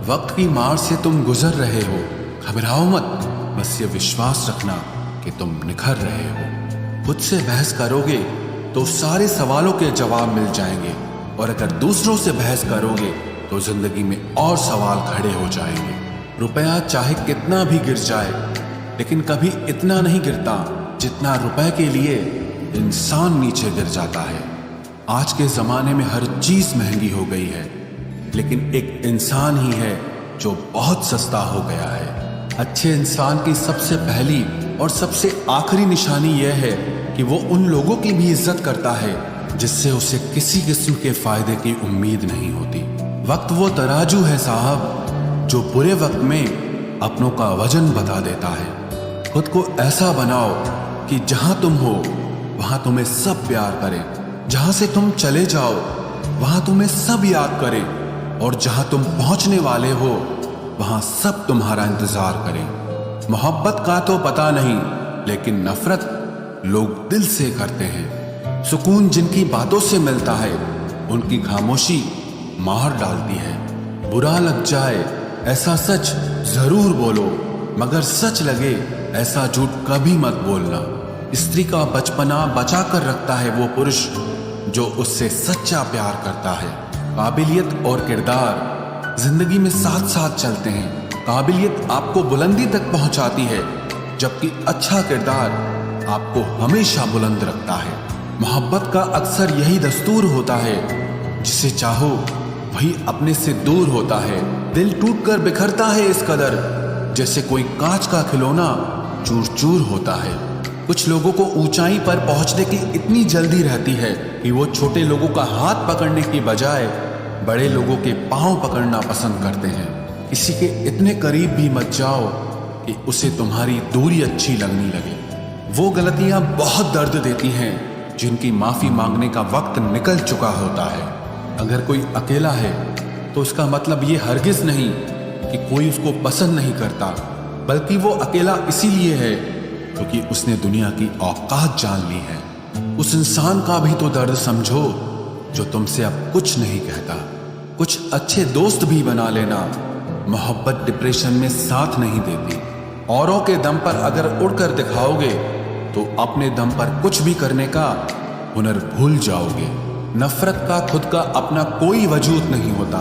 वक्त की मार से तुम गुजर रहे हो, घबराओ मत, बस ये विश्वास रखना कि तुम निखर रहे हो। खुद से बहस करोगे तो सारे सवालों के जवाब मिल जाएंगे, और अगर दूसरों से बहस करोगे तो जिंदगी में और सवाल खड़े हो जाएंगे। रुपया चाहे कितना भी गिर जाए, लेकिन कभी इतना नहीं गिरता जितना रुपए के लिए इंसान नीचे गिर जाता है। आज के जमाने में हर चीज महंगी हो गई है, लेकिन एक इंसान ही है जो बहुत सस्ता हो गया है। अच्छे इंसान की सबसे पहली और सबसे आखिरी निशानी यह है कि वो उन लोगों की भी इज्जत करता है जिससे उसे किसी किस्म के फायदे की उम्मीद नहीं होती। वक्त वो तराजू है साहब, जो बुरे वक्त में अपनों का वजन बता देता है। खुद को ऐसा बनाओ कि जहां तुम हो वहां तुम्हें सब प्यार करें, जहां से तुम चले जाओ वहां तुम्हें सब याद करें, और जहां तुम पहुंचने वाले हो वहां सब तुम्हारा इंतजार करें। मोहब्बत का तो पता नहीं, लेकिन नफरत लोग दिल से करते हैं। सुकून जिनकी बातों से मिलता है उनकी खामोशी मार डालती है। बुरा लग जाए ऐसा सच जरूर बोलो, मगर सच लगे ऐसा झूठ कभी मत बोलना। स्त्री का बचपना बचा कर रखता है वो पुरुष जो उससे सच्चा प्यार करता है। काबिलियत और किरदार जिंदगी में साथ साथ चलते हैं। काबिलियत आपको बुलंदी तक पहुंचाती है, जबकि अच्छा किरदार आपको हमेशा बुलंद रखता है। मोहब्बत का अक्सर यही दस्तूर होता है, जिसे चाहो वही अपने से दूर होता है। दिल टूटकर बिखरता है इस कदर, जैसे कोई कांच का खिलौना चूर चूर होता है। कुछ लोगों को ऊंचाई पर पहुंचने की इतनी जल्दी रहती है कि वो छोटे लोगों का हाथ पकड़ने की बजाय बड़े लोगों के पांव पकड़ना पसंद करते हैं। किसी के इतने करीब भी मत जाओ कि उसे तुम्हारी दूरी अच्छी लगने लगे। वो गलतियां बहुत दर्द देती हैं जिनकी माफी मांगने का वक्त निकल चुका होता है। अगर कोई अकेला है तो उसका मतलब ये हरगिज नहीं कि कोई उसको पसंद नहीं करता, बल्कि वो अकेला इसीलिए है क्योंकि उसने दुनिया की औकात जान ली है। उस इंसान का भी तो दर्द समझो जो तुमसे अब कुछ नहीं कहता। कुछ अच्छे दोस्त भी बना लेना, मोहब्बत डिप्रेशन में साथ नहीं देती। औरों के दम पर अगर उड़कर दिखाओगे तो अपने दम पर कुछ भी करने का हुनर भूल जाओगे। नफरत का खुद का अपना कोई वजूद नहीं होता,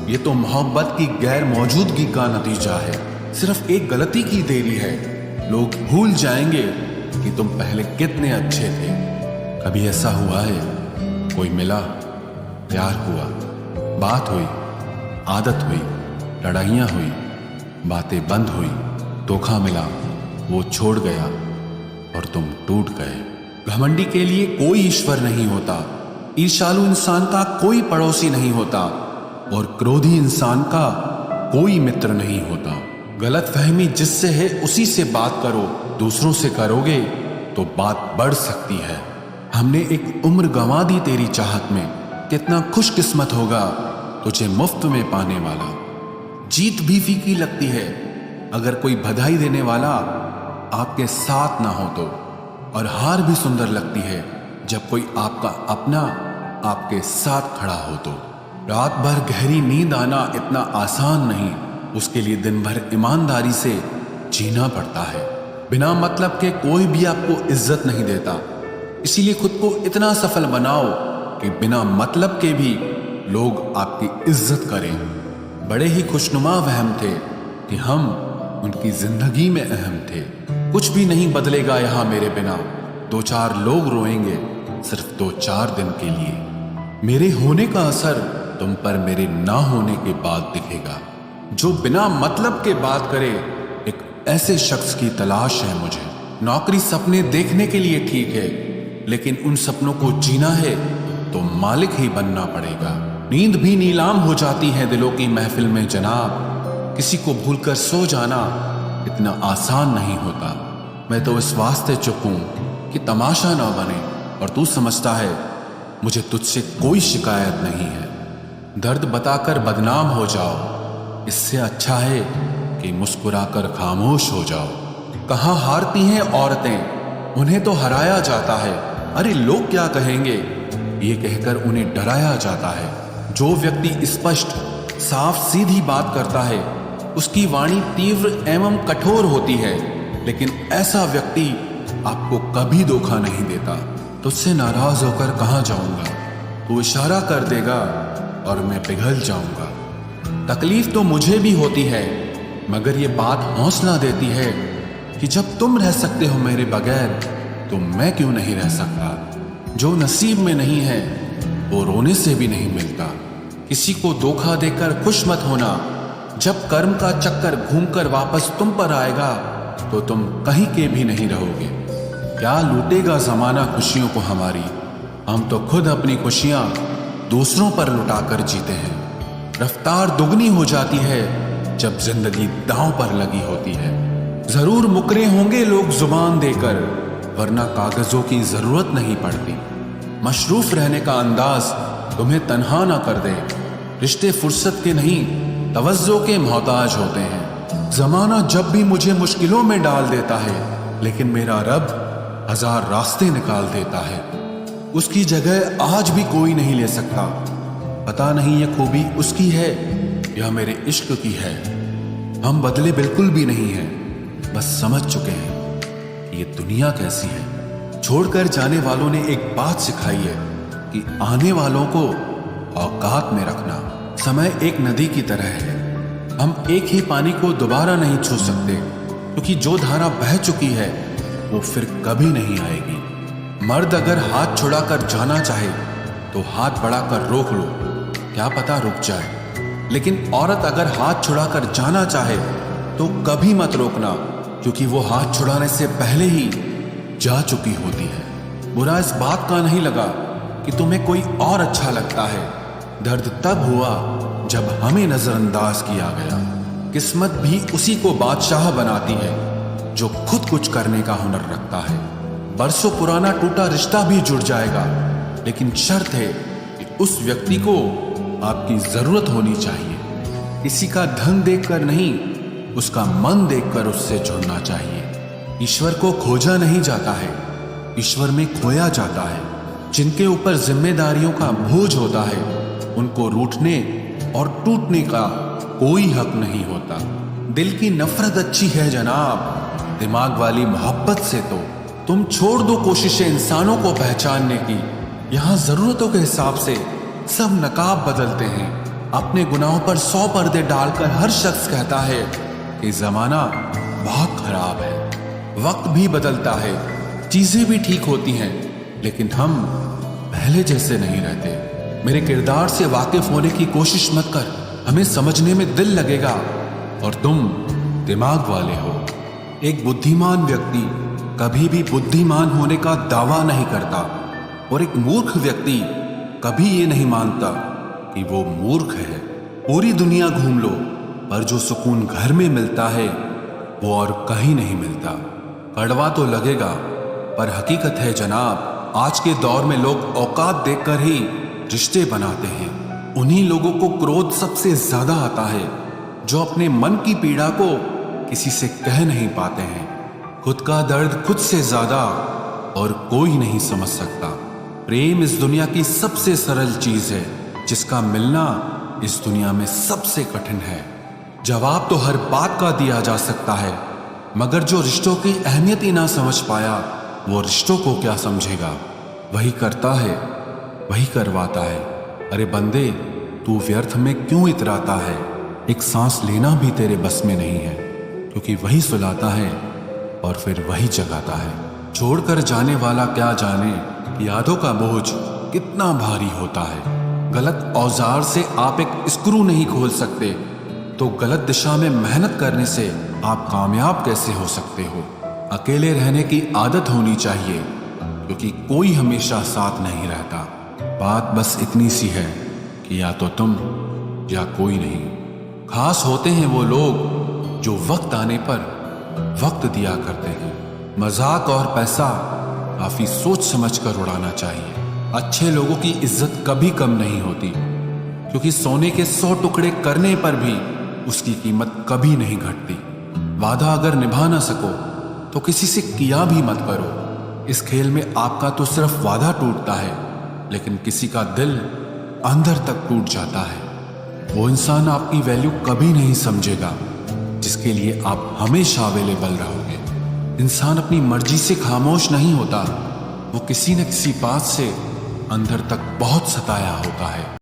ये तो मोहब्बत की गैर मौजूदगी का नतीजा है। सिर्फ एक गलती की देरी है, लोग भूल जाएंगे कि तुम पहले कितने अच्छे थे। कभी ऐसा हुआ है कोई मिला, प्यार हुआ, बात हुई, आदत हुई, लड़ाइयाँ हुई, बातें बंद हुई, धोखा मिला, वो छोड़ गया और तुम टूट गए। घमंडी के लिए कोई ईश्वर नहीं होता, ईर्ष्यालु इंसान का कोई पड़ोसी नहीं होता, और क्रोधी इंसान का कोई मित्र नहीं होता। गलतफहमी जिससे है उसी से बात करो, दूसरों से करोगे तो बात बढ़ सकती है। हमने एक उम्र गंवा दी तेरी चाहत में, कितना खुशकिस्मत होगा तुझे मुफ्त में पाने वाला। जीत भी फीकी लगती है अगर कोई बधाई देने वाला आपके साथ ना हो तो, और हार भी सुंदर लगती है जब कोई आपका अपना आपके साथ खड़ा हो तो। रात भर गहरी नींद आना इतना आसान नहीं, उसके लिए दिन भर ईमानदारी से जीना पड़ता है। बिना मतलब के कोई भी आपको इज्जत नहीं देता, इसीलिए खुद को इतना सफल बनाओ कि बिना मतलब के भी लोग आपकी इज्जत करें। बड़े ही खुशनुमा वहम थे कि हम उनकी जिंदगी में अहम थे। कुछ भी नहीं बदलेगा यहाँ मेरे बिना, दो चार लोग रोएंगे सिर्फ 2-4 दिन के लिए। मेरे होने का असर तुम पर मेरे ना होने के बाद दिखेगा। जो बिना मतलब के बात करे, एक ऐसे शख्स की तलाश है मुझे। नौकरी सपने देखने के लिए ठीक है, लेकिन उन सपनों को जीना है तो मालिक ही बनना पड़ेगा। नींद भी नीलाम हो जाती है दिलों की महफिल में जनाब। किसी को भूलकर सो जाना इतना आसान नहीं होता। मैं तो इस वास्ते चुप हूं कि तमाशा ना बने, और तू समझता है मुझे तुझसे कोई शिकायत नहीं है। दर्द बताकर बदनाम हो जाओ, इससे अच्छा है कि मुस्कुराकर खामोश हो जाओ। कहाँ हारती हैं औरतें, उन्हें तो हराया जाता है। अरे लोग क्या कहेंगे, ये कहकर उन्हें डराया जाता है। जो व्यक्ति स्पष्ट साफ सीधी बात करता है, उसकी वाणी तीव्र एवं कठोर होती है, लेकिन ऐसा व्यक्ति आपको कभी धोखा नहीं देता। तुझसे नाराज होकर कहाँ जाऊंगा? तू इशारा कर देगा और मैं पिघल जाऊंगा। तकलीफ तो मुझे भी होती है, मगर ये बात हौसला देती है कि जब तुम रह सकते हो मेरे बगैर, तो मैं क्यों नहीं रह सकता। जो नसीब में नहीं है वो रोने से भी नहीं मिलता। किसी को धोखा देकर खुश मत होना। जब कर्म का चक्कर घूमकर वापस तुम पर आएगा तो तुम कहीं के भी नहीं रहोगे। क्या लूटेगा जमाना खुशियों को हमारी? हम तो खुद अपनी खुशियां दूसरों पर लुटाकर जीते हैं। रफ्तार दुगनी हो जाती है जब जिंदगी दांव पर लगी होती है। जरूर मुकरे होंगे लोग जुबान देकर, वरना कागजों की जरूरत नहीं पड़ती। मशरूफ रहने का अंदाज तुम्हें तन्हा ना कर दे। रिश्ते फुर्सत के नहीं, तवज्जो के मोहताज होते हैं। जमाना जब भी मुझे मुश्किलों में डाल देता है, लेकिन मेरा रब हजार रास्ते निकाल देता है। उसकी जगह आज भी कोई नहीं ले सकता। पता नहीं ये खूबी उसकी है या मेरे इश्क की है। हम बदले बिल्कुल भी नहीं हैं, बस समझ चुके हैं कि ये दुनिया कैसी है। छोड़कर जाने वालों ने एक बात सिखाई है कि आने वालों को औकात में रखना। समय एक नदी की तरह है। हम एक ही पानी को दोबारा नहीं छू सकते, क्योंकि जो धारा बह चुकी है वो फिर कभी नहीं आएगी। मर्द अगर हाथ छुड़ाकर जाना चाहे तो हाथ बढ़ाकर रोक लो, क्या पता रुक जाए। लेकिन औरत अगर हाथ छुड़ाकर जाना चाहे तो कभी मत रोकना, क्योंकि वो हाथ छुड़ाने से पहले ही जा चुकी होती है। बुरा इस बात का नहीं लगा कि तुम्हें कोई और अच्छा लगता है। दर्द तब हुआ जब हमें नजरअंदाज किया गया। किस्मत भी उसी को बादशाह बनाती है जो खुद कुछ करने का हुनर रखता है। बरसों पुराना टूटा रिश्ता भी जुड़ जाएगा, लेकिन शर्त है कि उस व्यक्ति को आपकी जरूरत होनी चाहिए। किसी का धन देखकर नहीं, उसका मन देखकर उससे जुड़ना चाहिए। ईश्वर को खोजा नहीं जाता है, ईश्वर में खोया जाता है। जिनके ऊपर जिम्मेदारियों का बोझ होता है, उनको रूठने और टूटने का कोई हक नहीं होता। दिल की नफरत अच्छी है जनाब, दिमाग वाली मोहब्बत से तो तुम छोड़ दो कोशिशें इंसानों को पहचानने की। यहाँ जरूरतों के हिसाब से सब नकाब बदलते हैं। अपने गुनाहों पर 100 पर्दे डालकर हर शख्स कहता है कि जमाना बहुत खराब है। वक्त भी बदलता है, चीजें भी ठीक होती हैं, लेकिन हम पहले जैसे नहीं रहते। मेरे किरदार से वाकिफ होने की कोशिश मत कर, हमें समझने में दिल लगेगा और तुम दिमाग वाले हो। एक बुद्धिमान व्यक्ति कभी भी बुद्धिमान होने का दावा नहीं करता, और एक मूर्ख व्यक्ति कभी ये नहीं मानता कि वो मूर्ख है। पूरी दुनिया घूम लो, पर जो सुकून घर में मिलता है वो और कहीं नहीं मिलता। कड़वा तो लगेगा, पर हकीकत है जनाब, आज के दौर में लोग औकात देखकर ही रिश्ते बनाते हैं। उन्हीं लोगों को क्रोध सबसे ज्यादा आता है जो अपने मन की पीड़ा को किसी से कह नहीं पाते हैं। खुद का दर्द खुद से ज्यादा और कोई नहीं समझ सकता। प्रेम इस दुनिया की सबसे सरल चीज है, जिसका मिलना इस दुनिया में सबसे कठिन है। जवाब तो हर बात का दिया जा सकता है, मगर जो रिश्तों की अहमियत ही ना समझ पाया, वो रिश्तों को क्या समझेगा। वही करता है, वही करवाता है। अरे बंदे, तू व्यर्थ में क्यों इतराता है? एक सांस लेना भी तेरे बस में नहीं है, क्योंकि वही सुलाता है और फिर वही जगाता है। छोड़कर जाने वाला क्या जाने कि यादों का बोझ कितना भारी होता है। गलत औजार से आप एक स्क्रू नहीं खोल सकते, तो गलत दिशा में मेहनत करने से आप कामयाब कैसे हो सकते हो। अकेले रहने की आदत होनी चाहिए, क्योंकि कोई हमेशा साथ नहीं रहता। बात बस इतनी सी है कि या तो तुम या कोई नहीं। खास होते हैं वो लोग जो वक्त आने पर वक्त दिया करते हैं। मजाक और पैसा काफी सोच समझ कर उड़ाना चाहिए। अच्छे लोगों की इज्जत कभी कम नहीं होती, क्योंकि सोने के 100 टुकड़े करने पर भी उसकी कीमत कभी नहीं घटती। वादा अगर निभा ना सको तो किसी से किया भी मत करो। इस खेल में आपका तो सिर्फ वादा टूटता है, लेकिन किसी का दिल अंदर तक टूट जाता है। वो इंसान आपकी वैल्यू कभी नहीं समझेगा जिसके लिए आप हमेशा अवेलेबल रहोगे। इंसान अपनी मर्जी से खामोश नहीं होता, वो किसी न किसी बात से अंदर तक बहुत सताया होता है।